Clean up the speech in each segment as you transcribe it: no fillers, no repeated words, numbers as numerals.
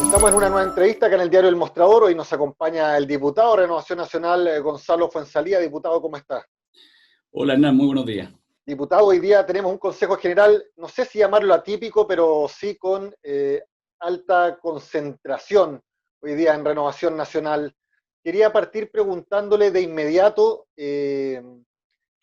Estamos en una nueva entrevista acá en el diario El Mostrador. Hoy nos acompaña el diputado de Renovación Nacional, Gonzalo Fuenzalía. Diputado, ¿cómo está? Hola Hernán, muy buenos días. Diputado, hoy día tenemos un Consejo General, no sé si llamarlo atípico, pero sí con alta concentración hoy día en Renovación Nacional. Quería partir preguntándole de inmediato qué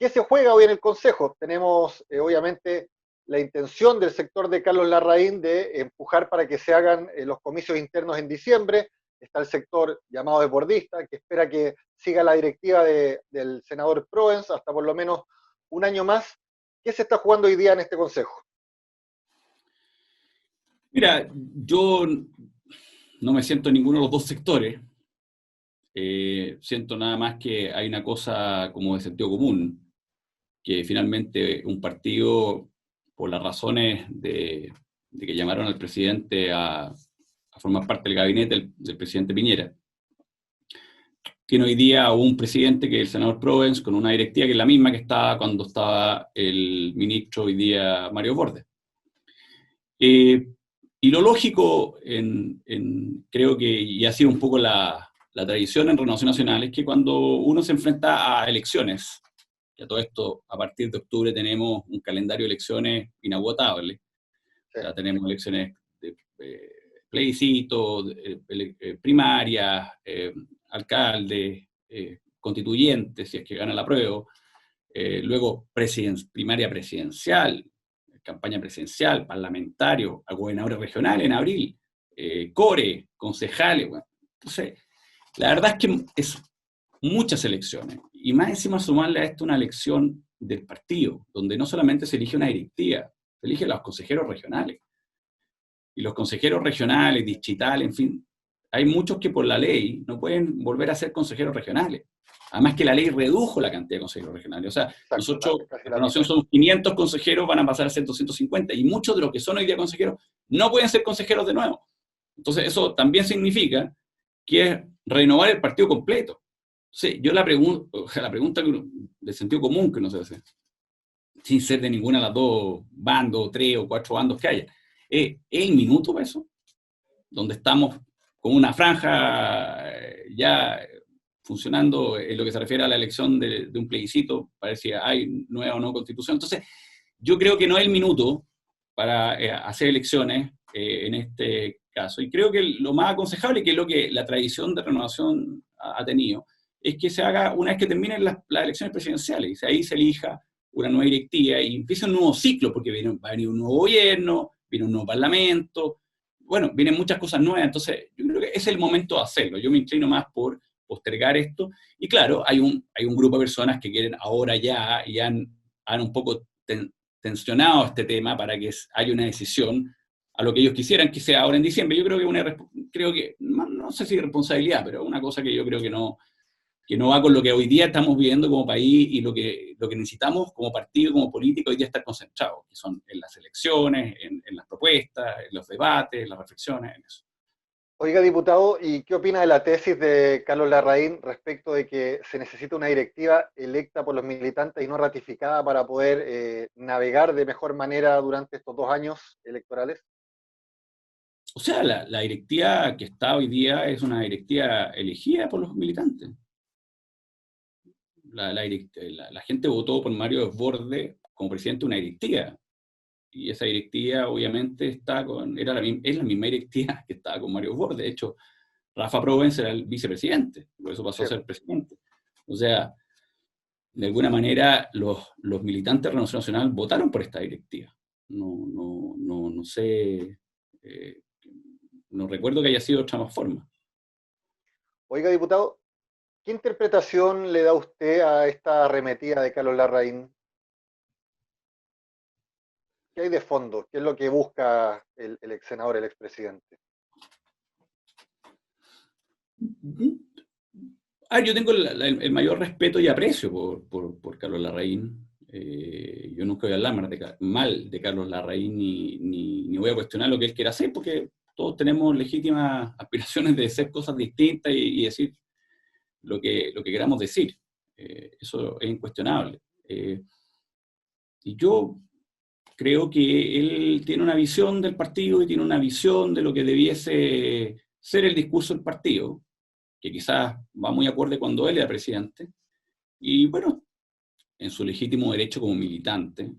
se juega hoy en el Consejo. Tenemos, obviamente, la intención del sector de Carlos Larraín de empujar para que se hagan los comicios internos en diciembre. Está el sector llamado desbordista, que espera que siga la directiva del senador Proens hasta por lo menos un año más. ¿Qué se está jugando hoy día en este Consejo? Mira, yo no me siento en ninguno de los dos sectores. Siento nada más que hay una cosa como de sentido común, que finalmente un partido, por las razones de que llamaron al presidente a formar parte del gabinete del presidente Piñera, tiene hoy día un presidente que es el senador Provence, con una directiva que es la misma que estaba cuando estaba el ministro hoy día Mario Bordes. Eh, y lo lógico, creo que, y ha sido un poco la tradición en Renovación Nacional, es que cuando uno se enfrenta a elecciones, que a todo esto, a partir de octubre tenemos un calendario de elecciones inagotable, o Sí. sea, tenemos elecciones de plebiscito, primarias, alcaldes, constituyentes, si es que gana la prueba, luego primaria presidencial, campaña presidencial, parlamentario, a gobernadores regionales en abril, core, concejales. Bueno. Entonces, la verdad es que es muchas elecciones. Y más encima sumarle a esto una elección del partido, donde no solamente se elige una directiva, se eligen los consejeros regionales. Y los consejeros regionales, distritales, en fin, hay muchos que por la ley no pueden volver a ser consejeros regionales. Además que la ley redujo la cantidad de consejeros regionales. O sea, Exacto, nosotros, casi en la Renovación mitad. somos 500 consejeros, van a pasar a ser 250. Y muchos de los que son hoy día consejeros no pueden ser consejeros de nuevo. Entonces, eso también significa que es renovar el partido completo. Entonces, yo la pregunta de sentido común que uno se hace, sin ser de ninguna de las dos bandos, tres o cuatro bandos que haya, ¿es el minuto para eso? Donde estamos con una franja ya funcionando en lo que se refiere a la elección de un plebiscito, para ver si hay nueva o no constitución. Entonces, yo creo que no es el minuto para hacer elecciones en este caso. Y creo que lo más aconsejable, que es lo que la tradición de renovación ha tenido, es que se haga una vez que terminen las elecciones presidenciales, y ahí se elija una nueva directiva y empieza un nuevo ciclo, porque va a venir un nuevo gobierno, viene un nuevo parlamento, bueno, vienen muchas cosas nuevas, entonces yo creo que es el momento de hacerlo. Yo me inclino más por postergar esto, y claro, hay un grupo de personas que quieren ahora ya, y han un poco tensionado este tema para que haya una decisión a lo que ellos quisieran que sea ahora en diciembre. Yo creo que no sé si responsabilidad, pero una cosa que yo creo que no va con lo que hoy día estamos viviendo como país y lo que necesitamos como partido, como político, hoy día estar concentrados, que son en las elecciones, en las propuestas, en los debates, en las reflexiones, en eso. Oiga, diputado, ¿y qué opina de la tesis de Carlos Larraín respecto de que se necesita una directiva electa por los militantes y no ratificada para poder navegar de mejor manera durante estos 2 años electorales? O sea, la directiva que está hoy día es una directiva elegida por los militantes. La gente votó por Mario Desbordes como presidente de una directiva. Y esa directiva obviamente es la misma directiva que estaba con Mario Desbordes. De hecho, Rafa Provence era el vicepresidente, por eso pasó Sí. a ser presidente. O sea, de alguna manera los militantes de Renovación Nacional votaron por esta directiva. No sé, no recuerdo que haya sido de otra forma. Oiga, diputado, ¿qué interpretación le da usted a esta arremetida de Carlos Larraín? ¿Qué hay de fondo? ¿Qué es lo que busca el ex senador, el expresidente? Yo tengo el mayor respeto y aprecio por Carlos Larraín. Yo nunca voy a hablar mal de Carlos Larraín ni voy a cuestionar lo que él quiera hacer, porque todos tenemos legítimas aspiraciones de hacer cosas distintas y decir lo que queramos decir. Eso es incuestionable. Y yo creo que él tiene una visión del partido y tiene una visión de lo que debiese ser el discurso del partido, que quizás va muy acorde cuando él era presidente, y bueno, en su legítimo derecho como militante,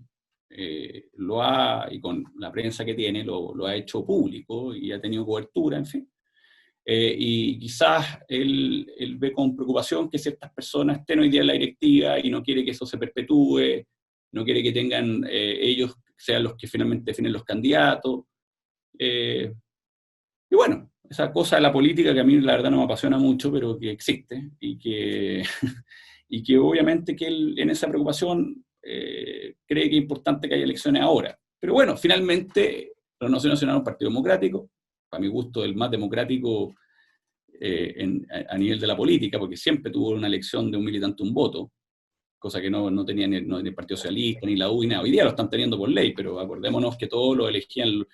y con la prensa que tiene, lo ha hecho público y ha tenido cobertura, en fin. Y quizás él ve con preocupación que ciertas personas estén hoy día en la directiva y no quiere que eso se perpetúe, no quiere que tengan ellos sean los que finalmente definen los candidatos. Y bueno, esa cosa de la política que a mí la verdad no me apasiona mucho, pero que existe y que obviamente que él en esa preocupación cree que es importante que haya elecciones ahora. Pero bueno, finalmente Renovación Nacional es un partido democrático, para mi gusto el más democrático a nivel de la política, porque siempre tuvo una elección de un militante un voto, cosa que no tenía ni el Partido Socialista, ni la U, ni nada. Hoy día lo están teniendo por ley, pero acordémonos que todos lo elegían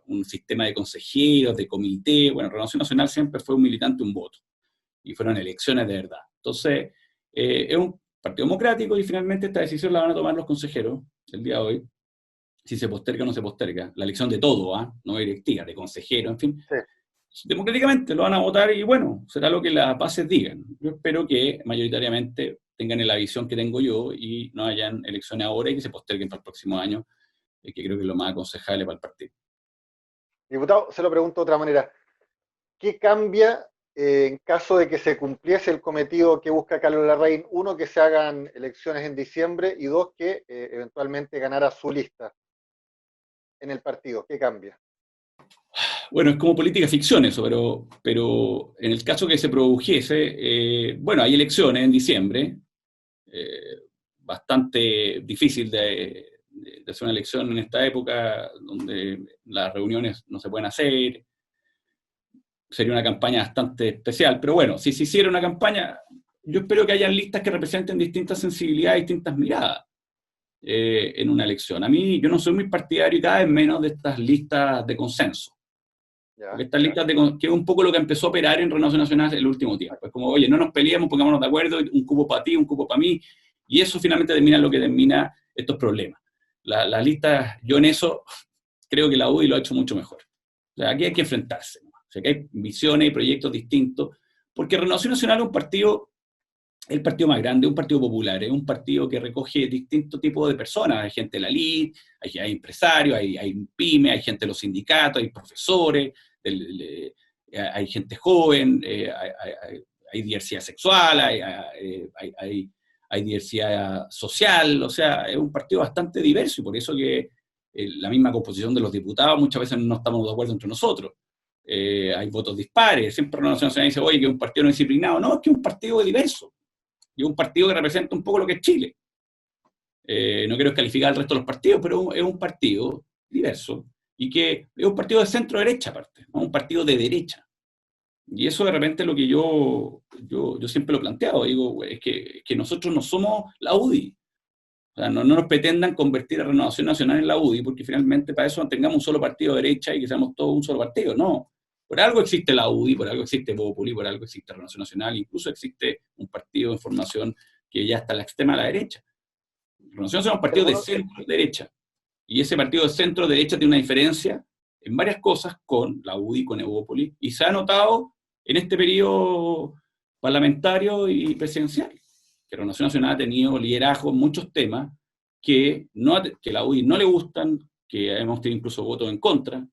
un sistema de consejeros, de comité. Bueno, Renovación Nacional siempre fue un militante un voto, y fueron elecciones de verdad. Entonces, es un partido democrático y finalmente esta decisión la van a tomar los consejeros el día de hoy, si se posterga o no se posterga, la elección de todo, no directiva, de consejero, en fin. Sí. Democráticamente lo van a votar y bueno, será lo que las bases digan. Yo espero que mayoritariamente tengan la visión que tengo yo y no hayan elecciones ahora y que se posterguen para el próximo año, que creo que es lo más aconsejable para el partido. Diputado, se lo pregunto de otra manera. ¿Qué cambia en caso de que se cumpliese el cometido que busca Carlos Larraín? Uno, que se hagan elecciones en diciembre, y dos, que eventualmente ganara su lista en el partido. ¿Qué cambia? Bueno, es como política ficción eso, pero en el caso que se produjese, bueno, hay elecciones en diciembre, bastante difícil de hacer una elección en esta época, donde las reuniones no se pueden hacer, sería una campaña bastante especial, pero bueno, si se hiciera una campaña, yo espero que hayan listas que representen distintas sensibilidades, distintas miradas en una elección. A mí, yo no soy muy partidario y cada vez menos de estas listas de consenso. Porque estas listas que es un poco lo que empezó a operar en Renovación Nacional en el último tiempo. Es como, oye, no nos peleemos, pongámonos de acuerdo, un cupo para ti, un cupo para mí, y eso finalmente termina lo que termina estos problemas. Las listas, yo en eso creo que la UDI lo ha hecho mucho mejor. O sea, aquí hay que enfrentarse, ¿no? O sea, que hay visiones y proyectos distintos, porque Renovación Nacional es un partido, el partido más grande, un partido popular, es un partido que recoge distintos tipos de personas. Hay gente de la LID, hay empresarios, hay pymes, hay gente de los sindicatos, hay profesores, hay gente joven, hay diversidad sexual, hay diversidad social. O sea, es un partido bastante diverso y por eso que la misma composición de los diputados muchas veces no estamos de acuerdo entre nosotros. Hay votos dispares, siempre Renovación Nacional dice, oye, que es un partido no disciplinado. No, es que es un partido diverso. Y un partido que representa un poco lo que es Chile. No quiero descalificar al resto de los partidos, pero es un partido diverso y que es un partido de centro-derecha aparte, ¿no? Un partido de derecha. Y eso de repente es lo que yo siempre lo he planteado, digo, es que nosotros no somos la UDI. O sea, no nos pretendan convertir a Renovación Nacional en la UDI, porque finalmente para eso tengamos un solo partido de derecha y que seamos todos un solo partido. No. Por algo existe la UDI, por algo existe Populi, por algo existe Renovación Nacional, incluso existe un partido de formación que ya está a la extrema de la derecha. Renovación Nacional es un partido de centro-derecha, y ese partido de centro-derecha tiene una diferencia en varias cosas con la UDI, con Evópolis, y se ha notado en este periodo parlamentario y presidencial, que Renovación Nacional ha tenido liderazgo en muchos temas que la UDI no le gustan, que hemos tenido incluso votos en contra,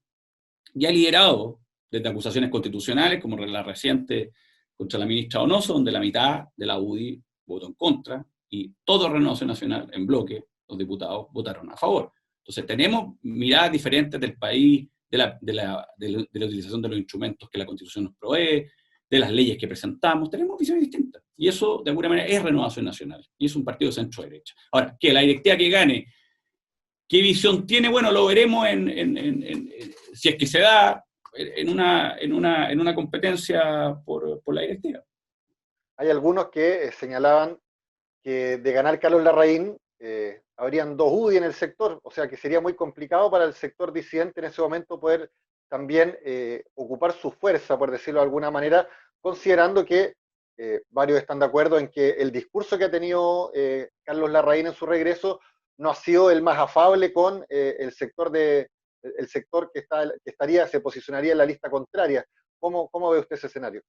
y ha liderado desde acusaciones constitucionales, como la reciente contra la ministra Donoso, donde la mitad de la UDI votó en contra, y todo Renovación Nacional, en bloque, los diputados votaron a favor. Entonces tenemos miradas diferentes del país, de la utilización de los instrumentos que la Constitución nos provee, de las leyes que presentamos, tenemos visiones distintas. Y eso, de alguna manera, es Renovación Nacional, y es un partido de centro-derecha. Ahora, que la directiva que gane, ¿qué visión tiene? Bueno, lo veremos si es que se da en una competencia por la directiva. Hay algunos que señalaban que de ganar Carlos Larraín habrían dos UDI en el sector, o sea que sería muy complicado para el sector disidente en ese momento poder también ocupar su fuerza, por decirlo de alguna manera, considerando que varios están de acuerdo en que el discurso que ha tenido Carlos Larraín en su regreso no ha sido el más afable con el sector se posicionaría en la lista contraria. ¿Cómo ve usted ese escenario?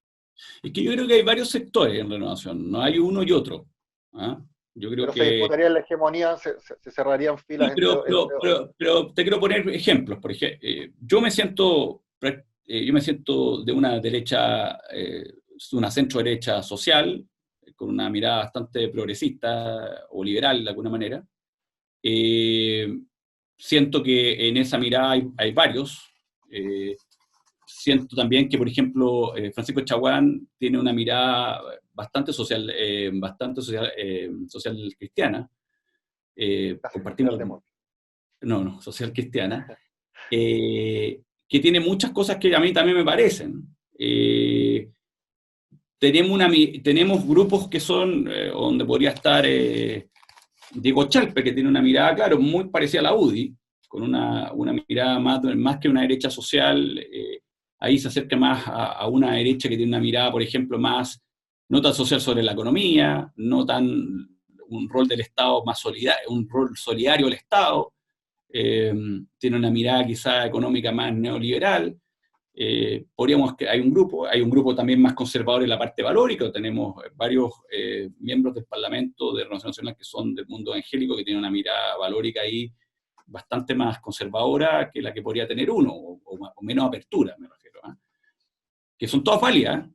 Es que yo creo que hay varios sectores en Renovación, no hay uno y otro. ¿Ah? Yo creo Pero se que... disputaría la hegemonía, se cerrarían Sí, filas pero te quiero poner ejemplos. Por ejemplo, yo me siento de una derecha, de una centro derecha social, con una mirada bastante progresista o liberal de alguna manera. Eh, Siento que en esa mirada hay varios. Eh, Siento también que, por ejemplo, Francisco Chaguán tiene una mirada social cristiana. casi Compartimos, socialdemócrata. no, social cristiana, que tiene muchas cosas que a mí también me parecen. Tenemos grupos que son, donde podría estar Diego Chalpe, que tiene una mirada, claro, muy parecida a la UDI, con una mirada más que una derecha social, ahí se acerca más a una derecha que tiene una mirada, por ejemplo, más, no tan social sobre la economía, no tan un rol del Estado más solidario, un rol solidario del Estado, tiene una mirada quizá económica más neoliberal. Hay un grupo también más conservador en la parte valórica, tenemos varios miembros del Parlamento de Renovación Nacional que son del mundo evangélico, que tienen una mirada valórica ahí bastante más conservadora que la que podría tener uno, o menos apertura, me refiero, ¿eh? Que son todas válidas,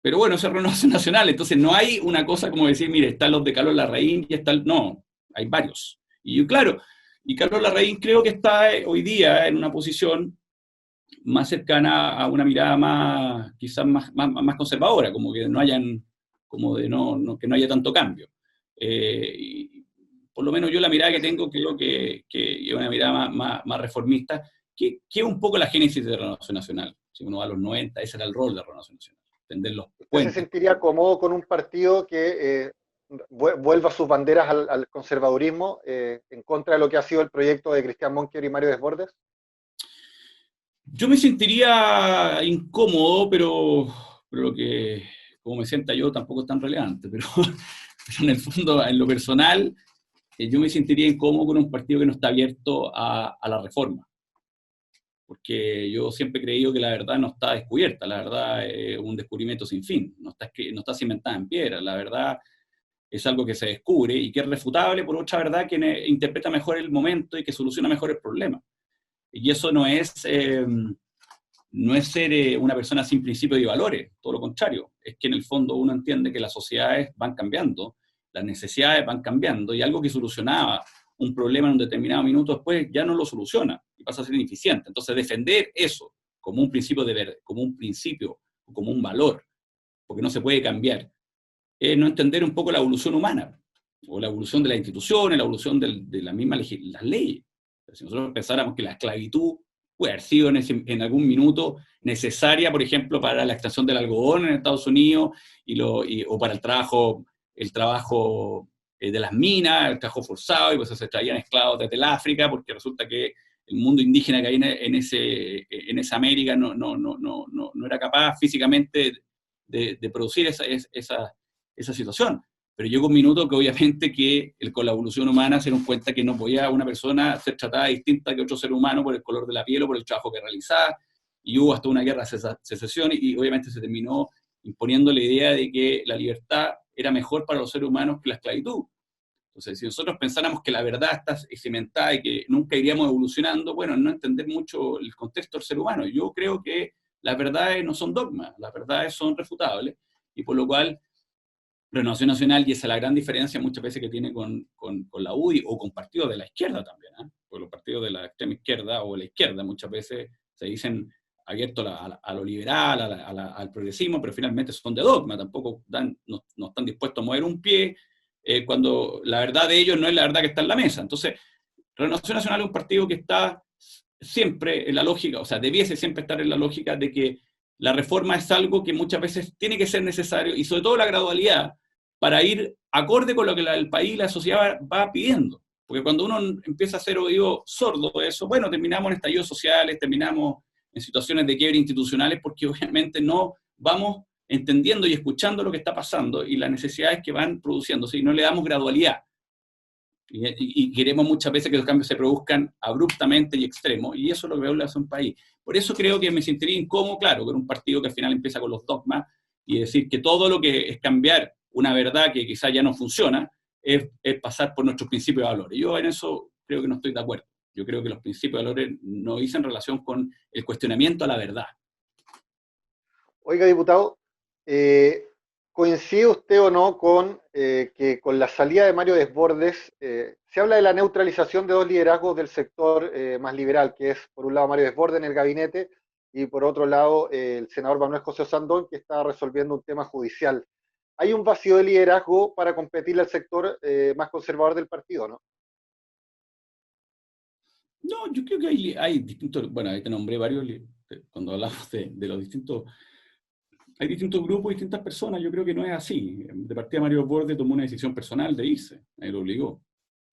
pero bueno, esa es Renovación Nacional, entonces no hay una cosa como decir, mire, están los de Carlos Larraín y están, no, hay varios. Y claro, y Carlos Larraín creo que está hoy día en una posición más cercana a una mirada más, quizás más conservadora, como que no hayan, como de que no haya tanto cambio. Y por lo menos yo la mirada que tengo creo que es una mirada más reformista, que es un poco la génesis de la Renovación Nacional. Si uno va a los 90, ese era el rol de la Renovación Nacional, tender los ¿Usted se puentes. sentiría cómodo con un partido que vuelva sus banderas al conservadurismo en contra de lo que ha sido el proyecto de Cristian Monker y Mario Desbordes? Yo me sentiría incómodo, pero lo que, como me sienta yo, tampoco es tan relevante, pero en el fondo, en lo personal, yo me sentiría incómodo con un partido que no está abierto a la reforma, porque yo siempre he creído que la verdad no está descubierta, la verdad es un descubrimiento sin fin, no está cimentada en piedra, la verdad es algo que se descubre y que es refutable por otra verdad que interpreta mejor el momento y que soluciona mejor el problema. Y eso no es ser una persona sin principios y valores, todo lo contrario, es que en el fondo uno entiende que las sociedades van cambiando, las necesidades van cambiando, y algo que solucionaba un problema en un determinado minuto después ya no lo soluciona y pasa a ser ineficiente. Entonces defender eso como un principio como un principio, como un valor, porque no se puede cambiar, es no entender un poco la evolución humana, o la evolución de las instituciones, la evolución de la misma las leyes. Si nosotros pensáramos que la esclavitud puede haber sido en algún minuto necesaria, por ejemplo, para la extracción del algodón en Estados Unidos, o para el trabajo de las minas, el trabajo forzado, y pues se traían esclavos desde el África, porque resulta que el mundo indígena que hay en esa América no era capaz físicamente de producir esa situación. Pero llegó un minuto que obviamente con la evolución humana se dieron cuenta que no podía una persona ser tratada distinta que otro ser humano por el color de la piel o por el trabajo que realizaba, y hubo hasta una guerra de secesión, y obviamente se terminó imponiendo la idea de que la libertad era mejor para los seres humanos que la esclavitud. Entonces, si nosotros pensáramos que la verdad está cimentada y que nunca iríamos evolucionando, bueno, no entender mucho el contexto del ser humano. Yo creo que las verdades no son dogmas, las verdades son refutables, y por lo cual Renovación Nacional, y esa es la gran diferencia muchas veces que tiene con la UDI o con partidos de la izquierda también, ¿eh? Porque los partidos de la extrema izquierda o la izquierda muchas veces se dicen abiertos a lo liberal, al progresismo, pero finalmente son de dogma, tampoco no están dispuestos a mover un pie, cuando la verdad de ellos no es la verdad que está en la mesa. Entonces, Renovación Nacional es un partido que está siempre en la lógica, o sea, debiese siempre estar en la lógica de que la reforma es algo que muchas veces tiene que ser necesario, y sobre todo la gradualidad, para ir acorde con lo que el país y la sociedad va pidiendo. Porque cuando uno empieza a hacer oído sordo de eso, bueno, terminamos en estallidos sociales, terminamos en situaciones de quiebre institucionales, porque obviamente no vamos entendiendo y escuchando lo que está pasando y las necesidades que van produciéndose, y no le damos gradualidad. Y queremos muchas veces que los cambios se produzcan abruptamente y extremos, y eso es lo que veo en un país. Por eso creo que me sentiría incómodo, claro, con un partido que al final empieza con los dogmas y decir que todo lo que es cambiar una verdad que quizás ya no funciona es pasar por nuestros principios de valores. Yo en eso creo que no estoy de acuerdo. Yo creo que los principios de valores no dicen relación con el cuestionamiento a la verdad. Oiga, diputado, eh, ¿coincide usted o no con que con la salida de Mario Desbordes se habla de la neutralización de dos liderazgos del sector más liberal, que es por un lado Mario Desbordes en el gabinete y por otro lado el senador Manuel José Osandón, que está resolviendo un tema judicial? Hay un vacío de liderazgo para competir al sector más conservador del partido, ¿no? No, yo creo que hay distintos, bueno, ahí te nombré varios, cuando hablamos de los distintos, hay distintos grupos, distintas personas, yo creo que no es así. De partida Mario Borde tomó una decisión personal de irse, él lo obligó.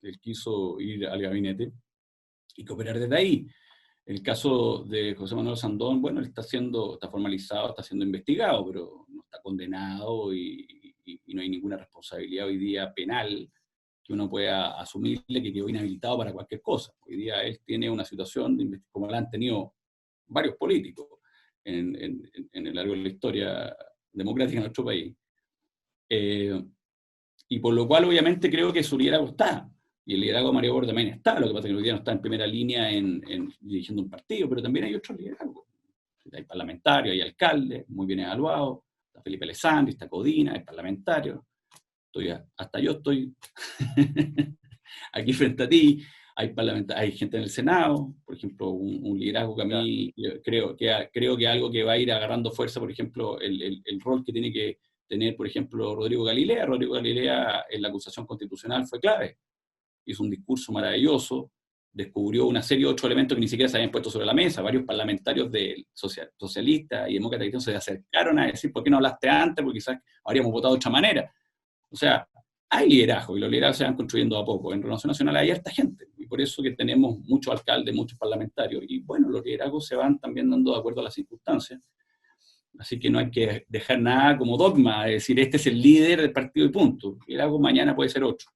Él quiso ir al gabinete y cooperar desde ahí. El caso de José Manuel Sandón, bueno, él está formalizado, está siendo investigado, pero no está condenado y no hay ninguna responsabilidad hoy día penal que uno pueda asumirle que quedó inhabilitado para cualquier cosa. Hoy día él tiene una situación, como la han tenido varios políticos en el largo de la historia democrática en nuestro país. Y por lo cual, obviamente, creo que su liderazgo está. Y el liderazgo de Mario Borde también está. Lo que pasa es que hoy día no está en primera línea dirigiendo un partido, pero también hay otros liderazgos. Hay parlamentarios, hay alcaldes, muy bien evaluados. Está Felipe Alessandri, está Codina, hay parlamentarios. Hasta yo estoy aquí frente a ti. Hay gente en el Senado, por ejemplo, un liderazgo que a mí creo que algo que va a ir agarrando fuerza, por ejemplo, el rol que tiene que tener, por ejemplo, Rodrigo Galilea. Rodrigo Galilea en la acusación constitucional fue clave. Hizo un discurso maravilloso, descubrió una serie de otros elementos que ni siquiera se habían puesto sobre la mesa. Varios parlamentarios socialistas y demócratas se acercaron a decir, ¿por qué no hablaste antes? Porque quizás habríamos votado de otra manera. O sea, hay liderazgo, y los liderazgos se van construyendo a poco. En Renovación Nacional hay harta gente, y por eso que tenemos muchos alcaldes, muchos parlamentarios, y bueno, los liderazgos se van también dando de acuerdo a las circunstancias. Así que no hay que dejar nada como dogma, es decir, este es el líder del partido y punto. El liderazgo mañana puede ser otro.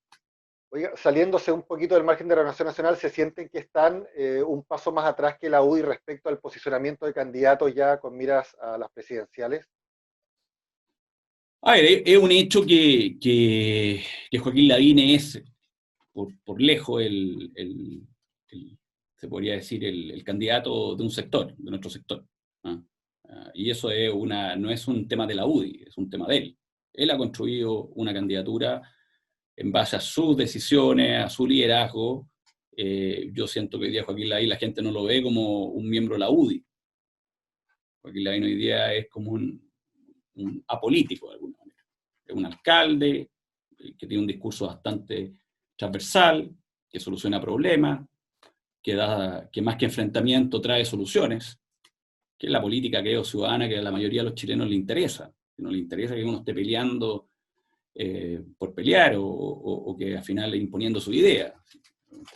Oiga, saliéndose un poquito del margen de la Renovación Nacional, ¿se sienten que están un paso más atrás que la UDI respecto al posicionamiento de candidatos ya con miras a las presidenciales? A ver, es un hecho que Joaquín Lavín es, por lejos, se podría decir, el candidato de un sector, de nuestro sector. ¿Ah? Y eso no es un tema de la UDI, es un tema de él. Él ha construido una candidatura en base a sus decisiones, a su liderazgo. Yo siento que hoy día Joaquín Lavín la gente no lo ve como un miembro de la UDI. Joaquín Lavín hoy día es como un apolítico de alguna manera. Es un alcalde que tiene un discurso bastante transversal, que soluciona problemas, que más que enfrentamiento trae soluciones, que es la política, creo, ciudadana, que a la mayoría de los chilenos le interesa. Que no le interesa que uno esté peleando por pelear o que al final imponiendo su idea.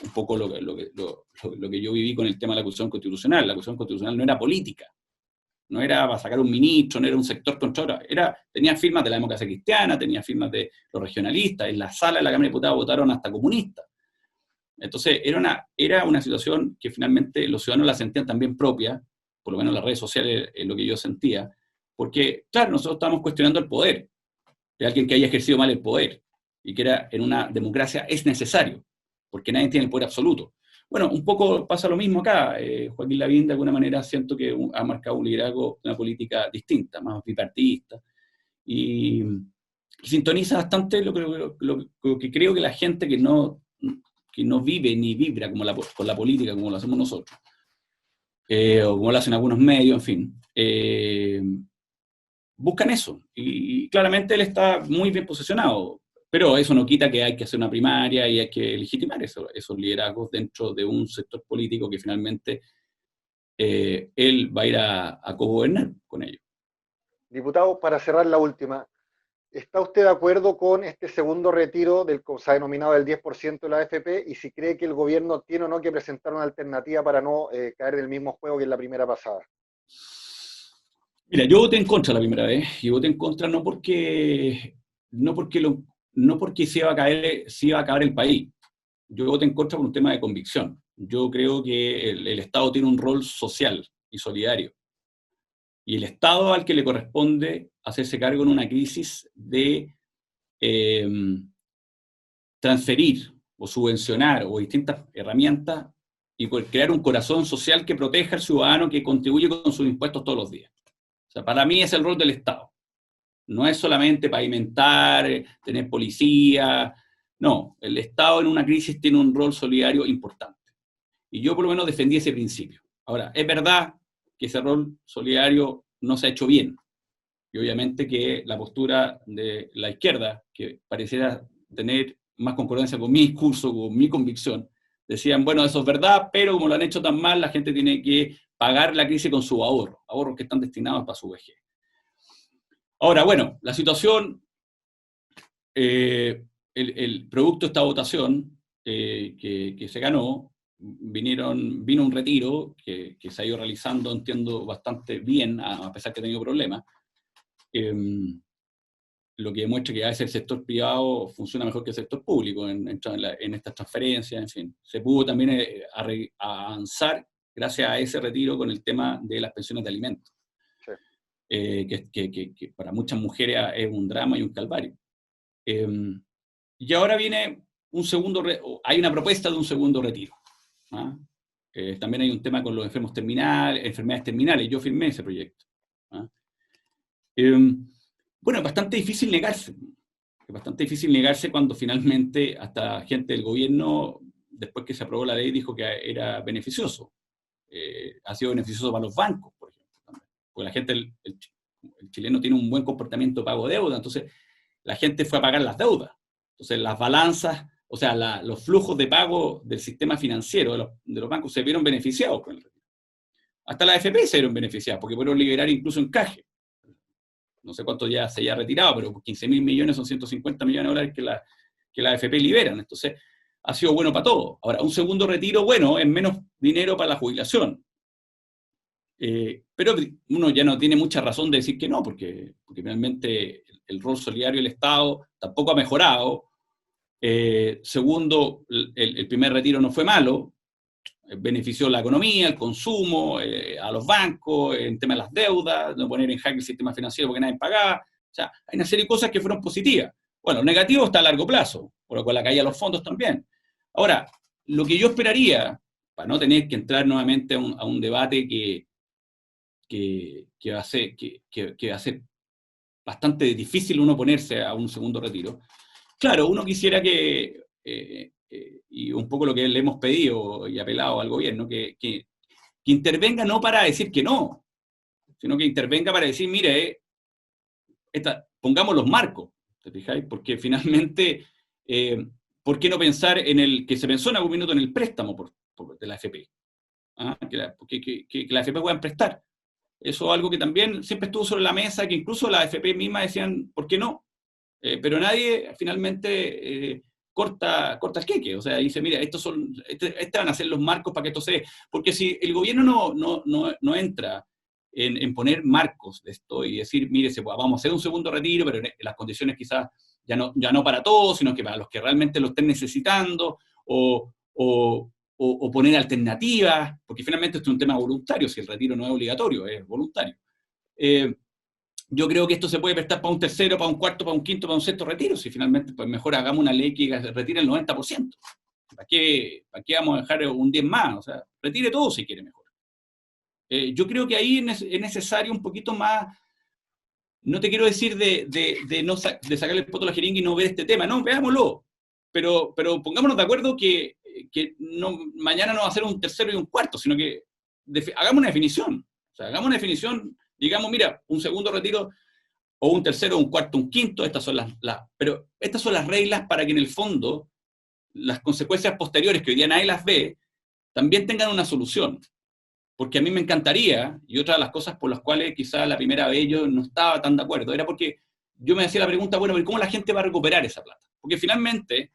Un poco lo que yo viví con el tema de la acusación constitucional. La acusación constitucional no era política, no era para sacar un ministro, no era un sector contra otro, tenía firmas de la democracia cristiana, tenía firmas de los regionalistas, en la sala de la Cámara de Diputados votaron hasta comunistas. Entonces era una situación que finalmente los ciudadanos la sentían también propia, por lo menos en las redes sociales es lo que yo sentía, porque claro, nosotros estábamos cuestionando el poder de alguien que haya ejercido mal el poder, y que en una democracia es necesario, porque nadie tiene el poder absoluto. Bueno, un poco pasa lo mismo acá. Joaquín Lavín, de alguna manera, siento que ha marcado un liderazgo, una política distinta, más bipartidista, y sintoniza bastante lo que creo que la gente que no vive ni vibra con la política como lo hacemos nosotros, o como lo hacen algunos medios, en fin, buscan eso. Y claramente él está muy bien posicionado. Pero eso no quita que hay que hacer una primaria y hay que legitimar esos liderazgos dentro de un sector político que finalmente él va a ir a cogobernar con ellos. Diputado, para cerrar la última, ¿está usted de acuerdo con este segundo retiro del que se ha denominado el 10% de la AFP y si cree que el gobierno tiene o no que presentar una alternativa para no caer en el mismo juego que en la primera pasada? Mira, yo voté en contra la primera vez, y voté en contra no porque se iba a acabar el país. yo voté en contra por un tema de convicción. Yo creo que el Estado tiene un rol social y solidario. Y el Estado al que le corresponde hacerse cargo en una crisis de transferir o subvencionar o distintas herramientas y crear un corazón social que proteja al ciudadano que contribuye con sus impuestos todos los días. O sea, para mí es el rol del Estado. No es solamente pavimentar, tener policía. No, el Estado en una crisis tiene un rol solidario importante. Y yo por lo menos defendí ese principio. Ahora, es verdad que ese rol solidario no se ha hecho bien. Y obviamente que la postura de la izquierda, que pareciera tener más concordancia con mi discurso, con mi convicción, decían, bueno, eso es verdad, pero como lo han hecho tan mal, la gente tiene que pagar la crisis con su ahorro, ahorros que están destinados para su vejez. Ahora, bueno, la situación, el producto de esta votación que se ganó, vino un retiro que se ha ido realizando, entiendo, bastante bien, a pesar que ha tenido problemas, lo que demuestra que a veces el sector privado funciona mejor que el sector público en estas transferencias, en fin. Se pudo también avanzar gracias a ese retiro con el tema de las pensiones de alimentos, sí. Que para muchas mujeres es un drama y un calvario. Y ahora viene hay una propuesta de un segundo retiro. ¿Ah? También hay un tema con los enfermedades terminales, yo firmé ese proyecto. ¿Ah? Bueno, es bastante difícil negarse. Es bastante difícil negarse cuando finalmente hasta gente del gobierno, después que se aprobó la ley, dijo que era beneficioso. Ha sido beneficioso para los bancos, por ejemplo. También. Porque la gente, el chileno tiene un buen comportamiento de pago de deuda, entonces la gente fue a pagar las deudas. Entonces las balanzas, o sea, los flujos de pago del sistema financiero de los bancos se vieron beneficiados con el retiro. Hasta la AFP se vieron beneficiadas, porque pudieron liberar incluso encaje. No sé cuánto ya se haya retirado, pero 15.000 millones son 150 millones de dólares que la AFP liberan. Entonces, ha sido bueno para todo. Ahora, un segundo retiro, bueno, es menos dinero para la jubilación. Pero uno ya no tiene mucha razón de decir que no, porque realmente el rol solidario del Estado tampoco ha mejorado. Segundo, el primer retiro no fue malo, benefició la economía, el consumo, a los bancos, en tema de las deudas, no poner en jaque el sistema financiero porque nadie pagaba. O sea, hay una serie de cosas que fueron positivas. Bueno, negativo está a largo plazo, por lo cual la caída de los fondos también. Ahora, lo que yo esperaría, para no tener que entrar nuevamente a un debate que va a ser bastante difícil uno ponerse a un segundo retiro, claro, uno quisiera que, y un poco lo que le hemos pedido y apelado al gobierno, que intervenga no para decir que no, sino que intervenga para decir, mire, pongamos los marcos, ¿te fijáis? Porque finalmente, ¿por qué no pensar en el que se pensó en algún minuto en el préstamo de la AFP? ¿Ah? Que la AFP puedan prestar. Eso es algo que también siempre estuvo sobre la mesa, que incluso la AFP misma decían, ¿por qué no? Pero nadie finalmente corta el queque, o sea, dice, mira, estos van a ser los marcos para que esto se dé. Porque si el gobierno no entra en poner marcos de esto y decir, mire, vamos a hacer un segundo retiro, pero en las condiciones quizás ya no para todos, sino que para los que realmente lo estén necesitando, o poner alternativas, porque finalmente esto es un tema voluntario, si el retiro no es obligatorio, es voluntario. Yo creo que esto se puede prestar para un tercero, para un cuarto, para un quinto, para un sexto retiro, si finalmente pues mejor hagamos una ley que retire el 90%. ¿Para qué vamos a dejar un 10 más? O sea, retire todo si quiere mejor. Yo creo que ahí es necesario un poquito más, no te quiero decir de sacarle el poto a la jeringa y no ver este tema, no, veámoslo, pero pongámonos de acuerdo que mañana no va a ser un tercero y un cuarto, sino que hagamos una definición. O sea, hagamos una definición, digamos, mira, un segundo retiro, o un tercero, un cuarto, un quinto, pero estas son las reglas para que en el fondo las consecuencias posteriores, que hoy día nadie las ve, también tengan una solución. Porque a mí me encantaría, y otra de las cosas por las cuales quizás la primera vez yo no estaba tan de acuerdo, era porque yo me hacía la pregunta, bueno, ¿cómo la gente va a recuperar esa plata? Porque finalmente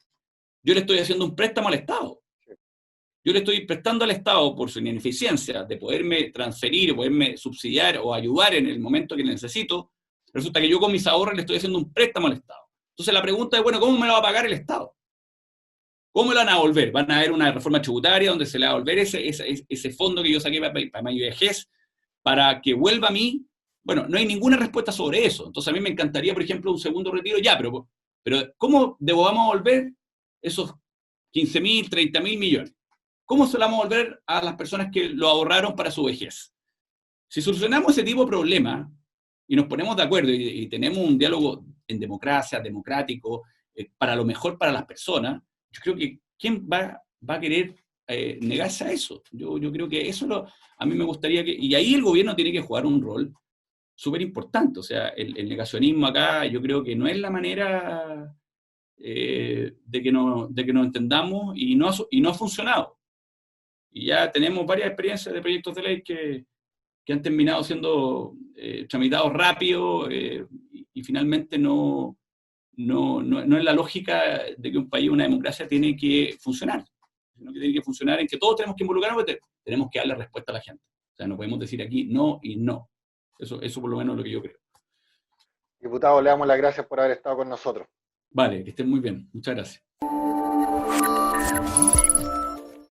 yo le estoy haciendo un préstamo al Estado. Yo le estoy prestando al Estado por su ineficiencia de poderme transferir, poderme subsidiar o ayudar en el momento que necesito. Resulta que yo con mis ahorros le estoy haciendo un préstamo al Estado. Entonces la pregunta es, bueno, ¿cómo me lo va a pagar el Estado? ¿Cómo lo van a volver? ¿Van a haber una reforma tributaria donde se le va a volver ese fondo que yo saqué para mi vejez, para que vuelva a mí? Bueno, no hay ninguna respuesta sobre eso. Entonces a mí me encantaría, por ejemplo, un segundo retiro, ya, pero ¿cómo vamos a volver esos 15.000, 30.000 millones? ¿Cómo se lo vamos a volver a las personas que lo ahorraron para su vejez? Si solucionamos ese tipo de problemas y nos ponemos de acuerdo y tenemos un diálogo en democracia, democrático, para lo mejor para las personas, yo creo que ¿quién va a querer negarse a eso? Yo creo que a mí me gustaría que, y ahí el gobierno tiene que jugar un rol súper importante. O sea, el negacionismo acá yo creo que no es la manera de que nos entendamos y no ha funcionado. Y ya tenemos varias experiencias de proyectos de ley que han terminado siendo tramitados rápido y finalmente no es la lógica de que un país, una democracia, tiene que funcionar, sino que tiene que funcionar en que todos tenemos que involucrarnos, porque tenemos que darle respuesta a la gente. O sea, no podemos decir aquí no y no. Eso por lo menos es lo que yo creo. Diputado, le damos las gracias por haber estado con nosotros. Vale, que estén muy bien. Muchas gracias.